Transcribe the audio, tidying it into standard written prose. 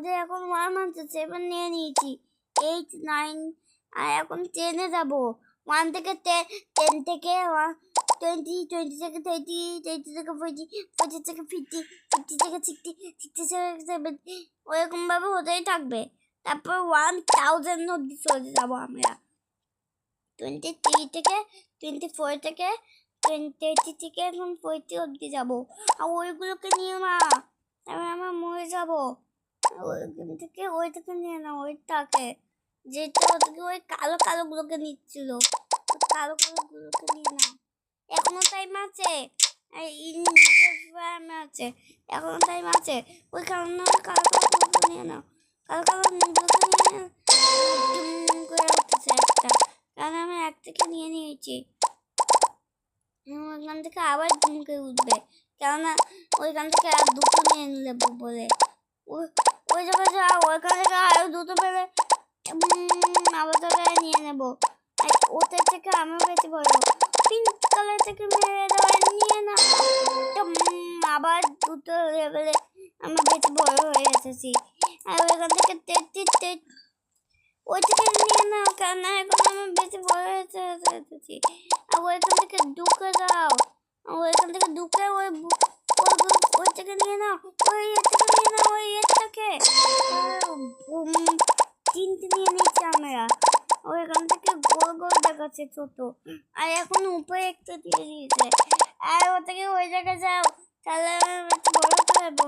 আমাদের এখন 1 আছে, 7 নিয়ে নিয়েছি, 8 9 আর এখন 10-এ যাবো। 1 থেকে 10 থেকে 20 20 থেকে 30 30 থেকে 40 40 থেকে 50 50 থেকে 60 60 থেকে 70 ওরকম ভাবে হতেই থাকবে। তারপর 1000 অব্দি চলে যাবো আমরা। 23 থেকে 24 থেকে 30 থেকে এখন 40 অব্দি যাবো। আর ওইগুলোকে নিয়ে না, আমরা মরে যাবো। ওইটাকে নিয়ে না, ওইটাকে যেটা ওটাকে ওই কালো কালো গুলোকে নিচ্ছিল, কালো কালো গুলোকে নিয়ে না। এখনো টাইম আছে, আছে এখনো টাইম আছে। ওই কারণে কালো কালো গুলোকে নিয়ে নাও, কালো কালো গুলোকে নিয়ে করে উঠতেছে একটা, কারণ আমি এক থেকে নিয়ে নিয়েছি। ওইখান থেকে আবার করে উঠবে, কেননা ওইখান থেকে আর দুটো নিয়ে নেবো বলে। ওই জায়গায় যা, ওইখান থেকে আরো দুটো পেলে আবার জায়গায় নিয়ে নেবো। ওটার থেকে আমি বেশি বড় পিঙ্ক কালার থেকে মেরে দেওয়া নিয়ে না, আবার দুটো লেভেলে আমি বেশি বড় হয়ে এসেছি। আর ওইখান থেকে ওই থেকে নিয়ে নাও, কেন এখন আমি বেশি বড় হয়ে এসেছি। আর ওইখান থেকে ঢুকে দাও, ওইখান থেকে ঢুকে ওই থেকে নিয়ে নাও, ওই থেকে নিয়ে নাও, ওই থেকে 3টে নিয়ে নিয়েছি আমরা। ওইখান থেকে গোল গোল দেখাচ্ছে ছোট, আর এখন উপরে একটা দিয়ে দিয়েছে। আর ও থেকে ওই জায়গায় যাও, তাহলে আমি বড় হতে পারবো।